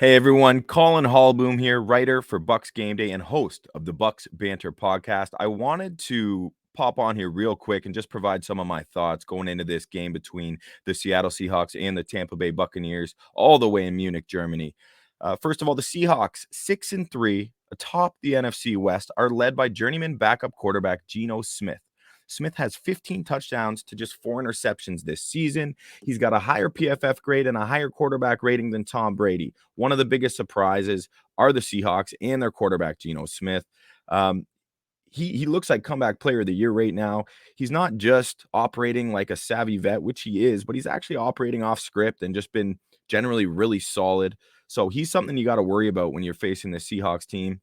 Hey everyone, Collin Hallboom here, writer for Bucs Game Day and host of the Bucs Banter podcast. I wanted to pop on here real quick and just provide some of my thoughts going into this game between the Seattle Seahawks and the Tampa Bay Buccaneers, all the way in Munich, Germany. First of all, the Seahawks, 6-3, atop the NFC West, are led by journeyman backup quarterback Geno Smith. Smith has 15 touchdowns to just 4 interceptions this season. He's got a higher PFF grade and a higher quarterback rating than Tom Brady. One of the biggest surprises are the Seahawks and their quarterback, Geno Smith. He looks like comeback player of the year right now. He's not just operating like a savvy vet, which he is, but he's actually operating off script and just been generally really solid. So he's something you got to worry about when you're facing the Seahawks team.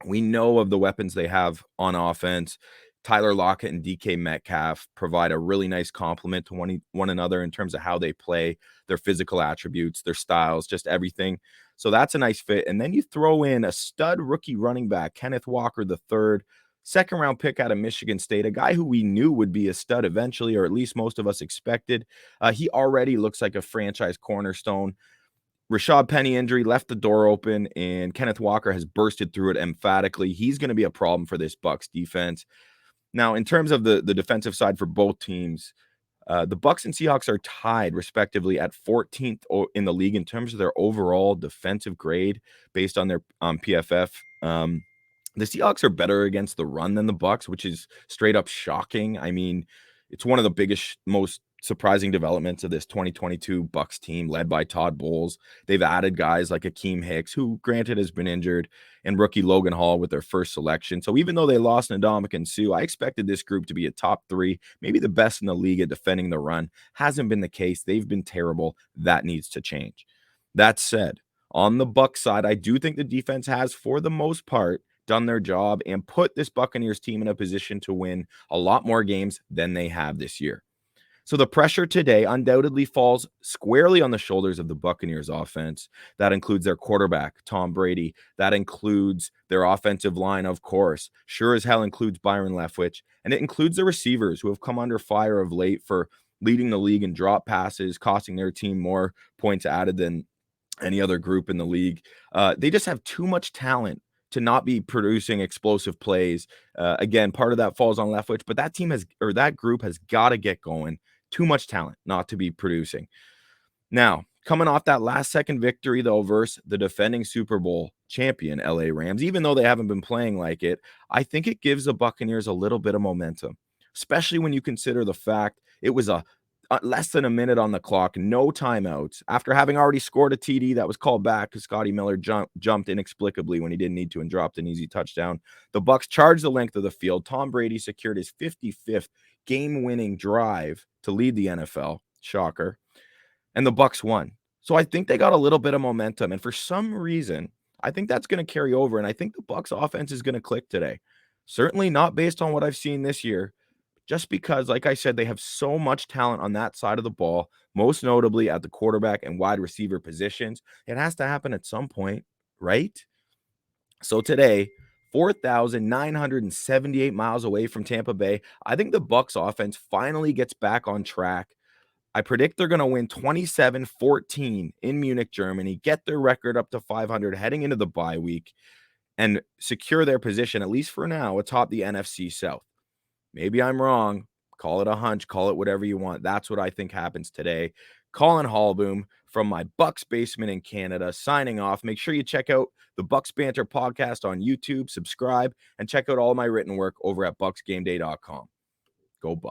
We know of the weapons they have on offense. Tyler Lockett and DK Metcalf provide a really nice complement to one another in terms of how they play, their physical attributes, their styles, just everything. So that's a nice fit. And then you throw in a stud rookie running back, Kenneth Walker III, second-round pick out of Michigan State, a guy who we knew would be a stud eventually, or at least most of us expected. He already looks like a franchise cornerstone. Rashad Penny injury left the door open, and Kenneth Walker has bursted through it emphatically. He's going to be a problem for this Bucs defense. Now, in terms of the defensive side for both teams, the Bucs and Seahawks are tied, respectively, at 14th in the league in terms of their overall defensive grade based on their PFF. The Seahawks are better against the run than the Bucs, which is straight up shocking. I mean, it's one of the biggest, most surprising developments of this 2022 Bucs team led by Todd Bowles. They've added guys like Akeem Hicks, who granted has been injured, and rookie Logan Hall with their first selection. So even though they lost Ndamukong Suh, I expected this group to be a top 3, maybe the best in the league at defending the run. Hasn't been the case. They've been terrible. That needs to change. That said, on the Bucs side, I do think the defense has, for the most part, done their job and put this Buccaneers team in a position to win a lot more games than they have this year. So the pressure today undoubtedly falls squarely on the shoulders of the Buccaneers offense. That includes their quarterback, Tom Brady. That includes their offensive line, of course. Sure as hell includes Byron Leftwich. And it includes the receivers who have come under fire of late for leading the league in drop passes, costing their team more points added than any other group in the league. They just have too much talent to not be producing explosive plays. Again, part of that falls on Leftwich, but that group has got to get going. Too much talent not to be producing. Now, coming off that last second victory, though, versus the defending Super Bowl champion LA Rams, even though they haven't been playing like it, I think it gives the Buccaneers a little bit of momentum, especially when you consider the fact it was less than a minute on the clock, no timeouts, after having already scored a TD that was called back because Scotty Miller jumped inexplicably when he didn't need to and dropped an easy touchdown. The Bucs charged the length of the field. Tom Brady secured his 55th game-winning drive to lead the NFL. Shocker. And the Bucs won. So I think they got a little bit of momentum. And for some reason, I think that's going to carry over. And I think the Bucs offense is going to click today. Certainly not based on what I've seen this year, just because, like I said, they have so much talent on that side of the ball, most notably at the quarterback and wide receiver positions. It has to happen at some point, right? So today, 4,978 miles away from Tampa Bay, I think the Bucs offense finally gets back on track. I predict they're going to win 27-14 in Munich, Germany, get their record up to 500 heading into the bye week, and secure their position, at least for now, atop the NFC South. Maybe I'm wrong. Call it a hunch. Call it whatever you want. That's what I think happens today. Collin Hallboom from my Bucs basement in Canada, signing off. Make sure you check out the Bucs Banter podcast on YouTube, subscribe, and check out all my written work over at bucsgameday.com. Go Bucs.